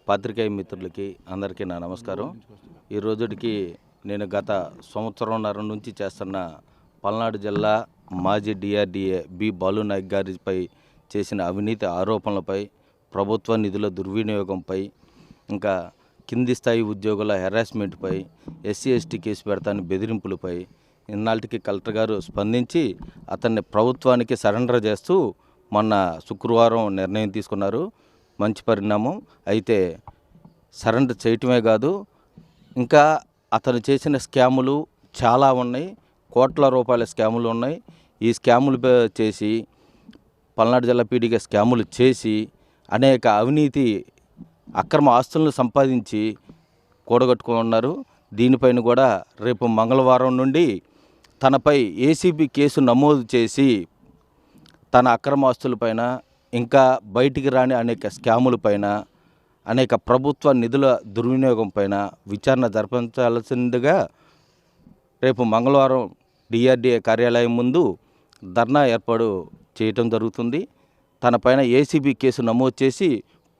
పాత్రికేయ మిత్రులకి అందరికీ నా నమస్కారం. ఈ రోజుకి నేను గత సంవత్సరంన్నర నుంచి చేస్తున్న పల్నాడు జిల్లా మాజీ డిఆర్డీఏ బి బాలునాయక్ గారిపై చేసిన అవినీతి ఆరోపణలపై, ప్రభుత్వ నిధుల దుర్వినియోగంపై, ఇంకా కింది స్థాయి ఉద్యోగుల హెరాస్మెంట్పై, ఎస్సీ ఎస్టీ కేసు పెడతాని బెదిరింపులపై ఇన్నాళ్ళకి కలెక్టర్ గారు స్పందించి అతన్ని ప్రభుత్వానికి సరెండర్ చేస్తూ మొన్న శుక్రవారం నిర్ణయం తీసుకున్నారు. మంచి పరిణామం. అయితే సరెండర్ చేయటమే కాదు, ఇంకా అతను చేసిన స్కాములు చాలా ఉన్నాయి. కోట్ల రూపాయల స్కాములు ఉన్నాయి. ఈ స్కాములు చేసి పల్నాడు జిల్లా పీడీగా స్కాములు చేసి అనేక అవినీతి అక్రమ ఆస్తులను సంపాదించి కూడగట్టుకున్నారు. దీనిపైన కూడా రేపు మంగళవారం నుండి తనపై ఏసీబీ కేసు నమోదు చేసి తన అక్రమ ఆస్తులపైన, ఇంకా బయటికి రాని అనేక స్కాములపైన, అనేక ప్రభుత్వ నిధుల దుర్వినియోగం పైన విచారణ జరిపించాల్సిందిగా రేపు మంగళవారం డిఆర్డీఏ కార్యాలయం ముందు ధర్నా ఏర్పాటు చేయటం జరుగుతుంది. తనపైన ఏసీబీ కేసు నమోదు చేసి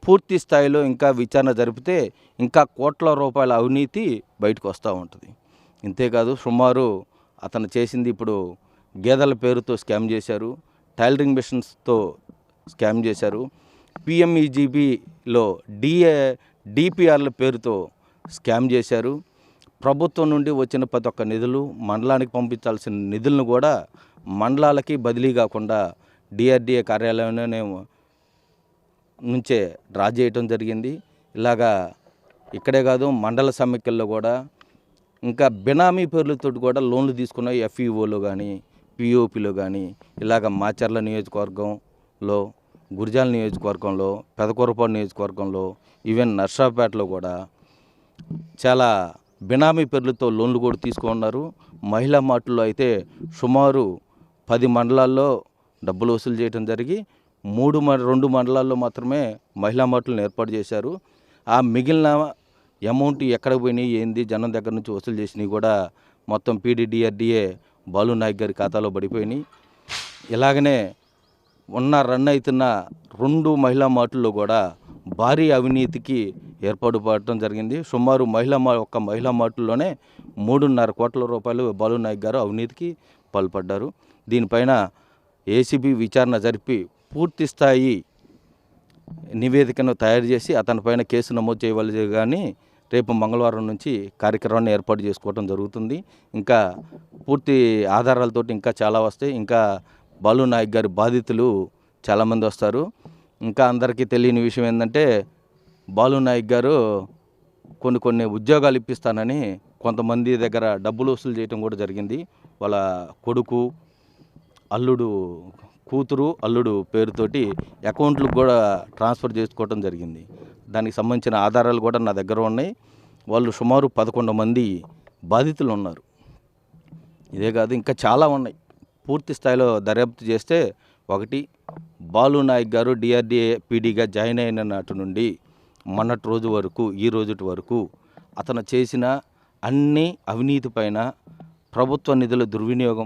పూర్తి స్థాయిలో ఇంకా విచారణ జరిపితే ఇంకా కోట్ల రూపాయల అవినీతి బయటకు వస్తూ ఉంటుంది. ఇంతేకాదు, సుమారు అతను చేసింది ఇప్పుడు గేదెల పేరుతో స్కామ్ చేశారు, టైలరింగ్ మిషన్స్తో స్కామ్ చేశారు, పిఎంఈజీబీలో డిపిఆర్ల పేరుతో స్కామ్ చేశారు. ప్రభుత్వం నుండి వచ్చిన ప్రతి ఒక్క నిధులు, మండలానికి పంపించాల్సిన నిధులను కూడా మండలాలకి బదిలీ కాకుండా డిఆర్డీఏ కార్యాలయంలోనే నుంచే డ్రా చేయటం జరిగింది. ఇలాగా ఇక్కడే కాదు, మండల సమైక్యల్లో కూడా ఇంకా బినామీ పేర్లతో కూడా లోన్లు తీసుకున్న ఎఫ్ఈఓలు కానీ, పిఓపిలో కానీ, ఇలాగ మాచర్ల నియోజకవర్గంలో, గురిజాల నియోజకవర్గంలో, పెదకూరపాడు నియోజకవర్గంలో, ఈవెన్ నర్సాపేటలో కూడా చాలా బినామీ పేర్లతో లోన్లు కూడా తీసుకున్నారు. మహిళా మార్టుల్లో అయితే సుమారు 10 మండలాల్లో డబ్బులు వసూలు చేయడం జరిగి 2 మండలాల్లో మాత్రమే మహిళా మార్టులను ఏర్పాటు చేశారు. ఆ మిగిలిన అమౌంట్ ఎక్కడ పోయినాయి, ఏంది, జనం దగ్గర నుంచి వసూలు చేసినవి కూడా మొత్తం పీడీడీఆర్డీఏ బాలునాయక్ గారి ఖాతాలో పడిపోయినాయి. ఇలాగనే రన్ అవుతున్న 2 మహిళా మార్టుల్లో కూడా భారీ అవినీతికి ఏర్పాటు పడటం జరిగింది. సుమారు ఒక్క మహిళా మార్టుల్లోనే 3.5 కోట్ల రూపాయలు బాలునాయక్ గారు అవినీతికి పాల్పడ్డారు. దీనిపైన ఏసీబీ విచారణ జరిపి పూర్తి స్థాయి నివేదికను తయారు చేసి అతనిపైన కేసు నమోదు చేయవలసి, కానీ రేపు మంగళవారం నుంచి కార్యక్రమాన్ని ఏర్పాటు చేసుకోవడం జరుగుతుంది. ఇంకా పూర్తి ఆధారాలతోటి ఇంకా చాలా వస్తాయి. ఇంకా బాలునాయక్ గారి బాధితులు చాలామంది వస్తారు. ఇంకా అందరికీ తెలియని విషయం ఏంటంటే, బాలునాయక్ గారు కొన్ని ఉద్యోగాలు ఇప్పిస్తానని కొంతమంది దగ్గర డబ్బులు వసూలు చేయడం కూడా జరిగింది. వాళ్ళ కొడుకు, కూతురు, అల్లుడు పేరుతోటి అకౌంట్లకు కూడా ట్రాన్స్ఫర్ చేసుకోవడం జరిగింది. దానికి సంబంధించిన ఆధారాలు కూడా నా దగ్గర ఉన్నాయి. వాళ్ళు సుమారు 11 మంది బాధితులు ఉన్నారు. ఇదే కాదు, ఇంకా చాలా ఉన్నాయి. పూర్తి స్థాయిలో దర్యాప్తు చేస్తే, ఒకటి, బాలునాయక్ గారు డిఆర్డీఏ పీడీగా జాయిన్ అయిన నాటి నుండి మొన్నటి రోజు వరకు, ఈ రోజుటి వరకు అతను చేసిన అన్ని అవినీతి పైన, ప్రభుత్వ నిధుల దుర్వినియోగం